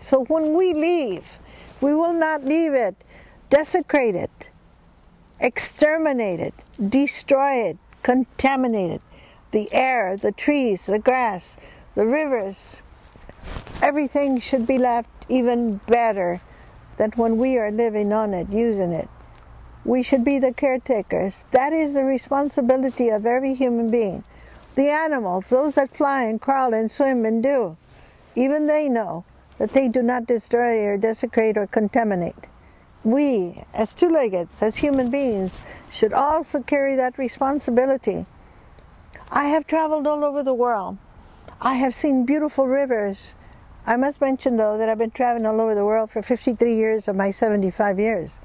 So when we leave, we will not leave it desecrated, exterminated, destroyed, contaminated. The air, the trees, the grass, the rivers, everything should be left even better than when we are living on it, using it. We should be the caretakers. That is the responsibility of every human being. The animals, those that fly and crawl and swim and do, even they know that they do not destroy or desecrate or contaminate. We, as two-leggeds, as human beings, should also carry that responsibility. I have traveled all over the world. I have seen beautiful rivers. I must mention, though, that I've been traveling all over the world for 53 years of my 75 years.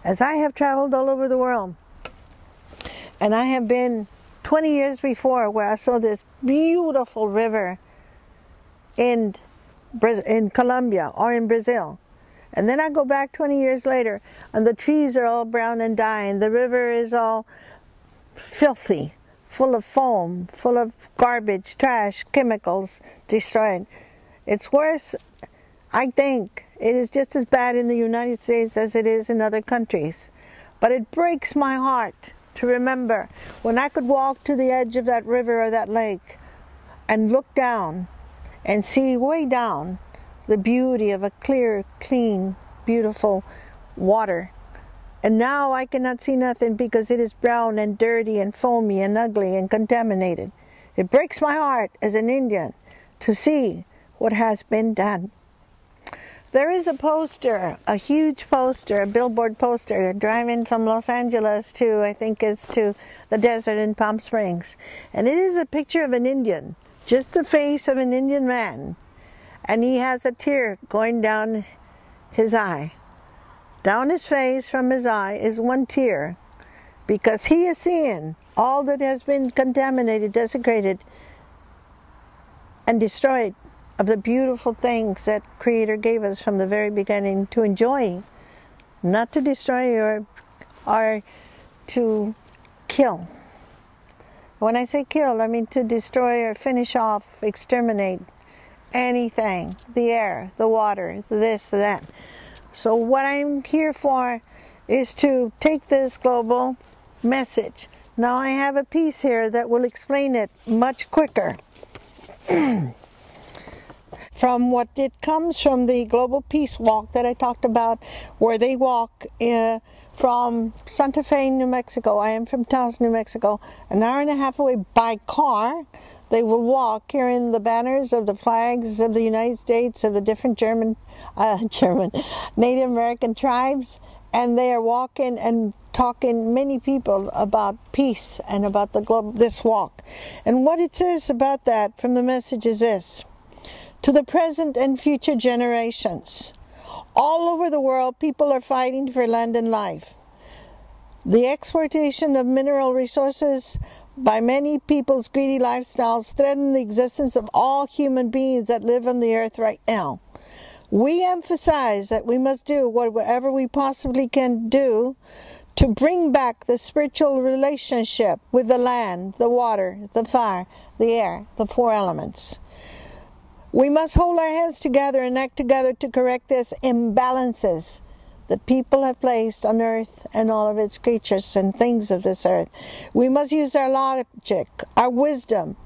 As I have traveled all over the world, and I have been 20 years before where I saw this beautiful river in Colombia or in Brazil. And then I go back 20 years later, and the trees are all brown and dying. The river is all filthy, full of foam, full of garbage, trash, chemicals, destroyed. It's worse, I think. It is just as bad in the United States as it is in other countries. But it breaks my heart to remember when I could walk to the edge of that river or that lake and look down and see way down the beauty of a clear, clean, beautiful water. And now I cannot see nothing because it is brown and dirty and foamy and ugly and contaminated. It breaks my heart as an Indian to see what has been done. There is a poster, a huge poster, a billboard poster, driving from Los Angeles to, I think it's to the desert in Palm Springs. And it is a picture of an Indian, just the face of an Indian man. And he has a tear going down his eye. Down his face from his eye is one tear, because he is seeing all that has been contaminated, desecrated, and destroyed of the beautiful things that Creator gave us from the very beginning to enjoy, not to destroy or to kill. When I say kill, I mean to destroy or finish off, exterminate anything, the air, the water, this, that. So what I'm here for is to take this global message. Now I have a piece here that will explain it much quicker. From what it comes from the Global Peace Walk that I talked about, where they walk from Santa Fe, New Mexico. I am from Taos, New Mexico. An hour and a half away by car. They will walk carrying the banners of the flags of the United States, of the different Native American tribes, and they are walking and talking many people about peace and about this walk. And what it says about that from the message is this: to the present and future generations, all over the world, people are fighting for land and life. The exploitation of mineral resources by many people's greedy lifestyles threaten the existence of all human beings that live on the earth right now. We emphasize that we must do whatever we possibly can do to bring back the spiritual relationship with the land, the water, the fire, the air, the four elements. We must hold our heads together and act together to correct these imbalances that people have placed on earth and all of its creatures and things of this earth. We must use our logic, our wisdom,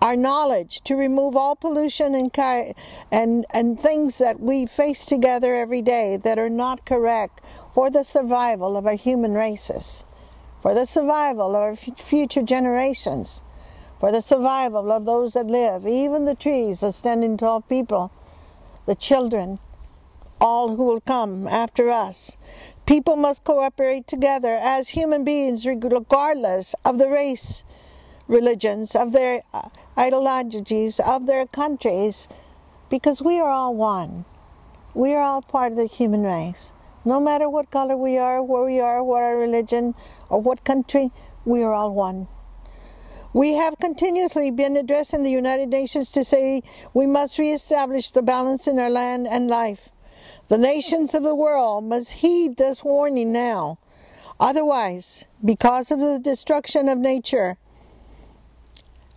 our knowledge to remove all pollution and things that we face together every day that are not correct for the survival of our human races, for the survival of our future generations, for the survival of those that live, even the trees, the standing tall people, the children, all who will come after us. People must cooperate together as human beings, regardless of the race, religions, of their ideologies, of their countries, because we are all one. We are all part of the human race. No matter what color we are, where we are, what our religion, or what country, we are all one. We have continuously been addressing the United Nations to say we must reestablish the balance in our land and life. The nations of the world must heed this warning now. Otherwise, because of the destruction of nature,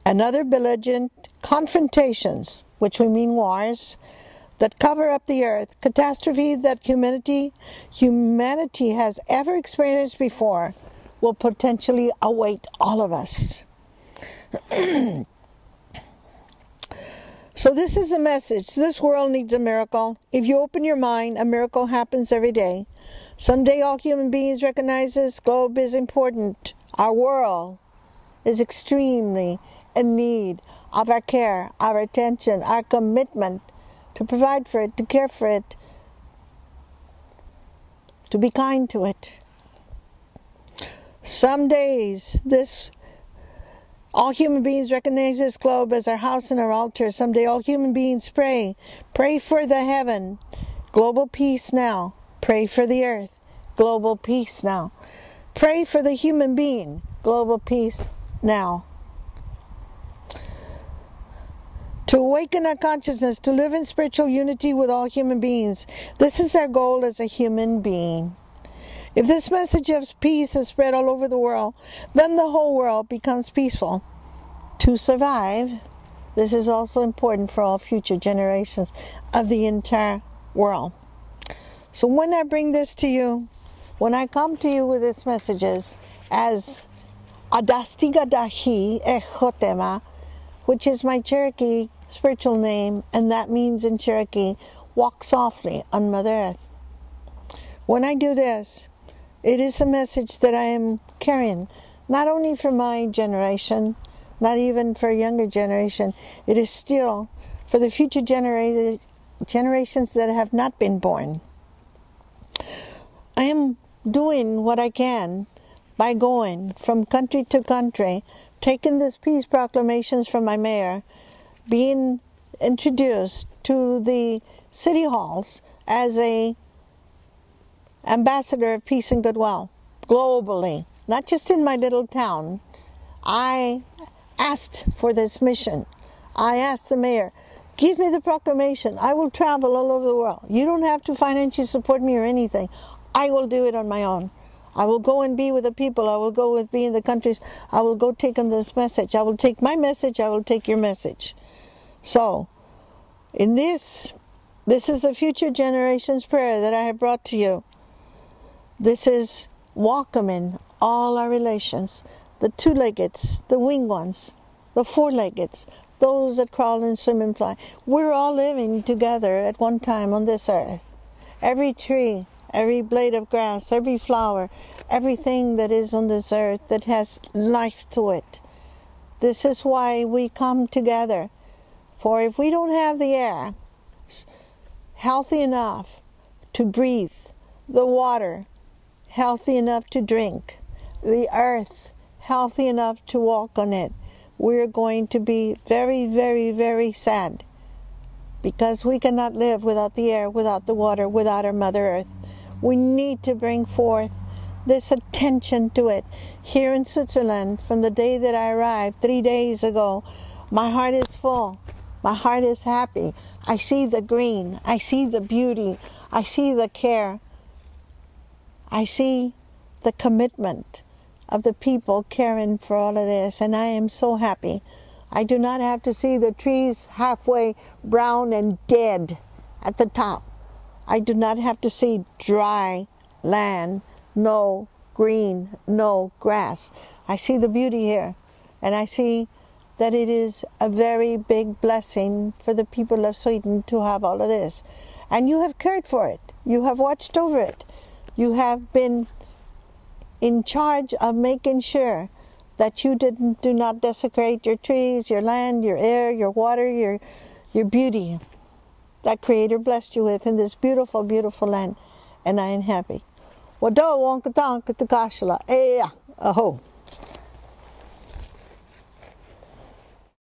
another belligerent confrontations, which we mean wars, that cover up the earth, catastrophe that humanity has ever experienced before, will potentially await all of us. So this is a message. This world needs a miracle. If you open your mind, a miracle happens every day. Someday all human beings recognize this globe is important. Our world is extremely in need of our care, our attention, our commitment to provide for it, to care for it, to be kind to it. Some days, all human beings recognize this globe as our house and our altar. Someday all human beings pray. Pray for the heaven. Global peace now. Pray for the earth. Global peace now. Pray for the human being. Global peace now. To awaken our consciousness, to live in spiritual unity with all human beings. This is our goal as a human being. If this message of peace is spread all over the world, then the whole world becomes peaceful. To survive, this is also important for all future generations of the entire world. So when I bring this to you, when I come to you with these messages as Adastigadahi Echotema, which is my Cherokee spiritual name, and that means in Cherokee, walk softly on Mother Earth. When I do this, it is a message that I am carrying, not only for my generation, not even for a younger generation. It is still for the future generations that have not been born. I am doing what I can by going from country to country, taking these peace proclamations from my mayor, being introduced to the city halls as a ambassador of peace and goodwill globally, not just in my little town. I asked for this mission. I asked the mayor, give me the proclamation. I will travel all over the world. You don't have to financially support me or anything. I will do it on my own. I will go and be with the people. I will go and be in the countries. I will go take them this message. I will take my message. I will take your message. So, in this is a future generation's prayer that I have brought to you. This is welcoming all our relations, the two-leggeds, the winged ones, the four-leggeds, those that crawl and swim and fly. We're all living together at one time on this earth. Every tree, every blade of grass, every flower, everything that is on this earth that has life to it. This is why we come together. For if we don't have the air healthy enough to breathe, the water healthy enough to drink, the earth healthy enough to walk on it, we're going to be very, very, very sad, because we cannot live without the air, without the water, without our Mother Earth. We need to bring forth this attention to it. Here in Switzerland, from the day that I arrived 3 days ago, my heart is full. My heart is happy. I see the green. I see the beauty. I see the care. I see the commitment of the people caring for all of this, and I am so happy. I do not have to see the trees halfway brown and dead at the top. I do not have to see dry land, no green, no grass. I see the beauty here, and I see that it is a very big blessing for the people of Sweden to have all of this. And you have cared for it. You have watched over it. You have been in charge of making sure that you do not desecrate your trees, your land, your air, your water, your beauty that Creator blessed you with in this beautiful, beautiful land. And I am happy. Wado wonka tanka takashla. Aho.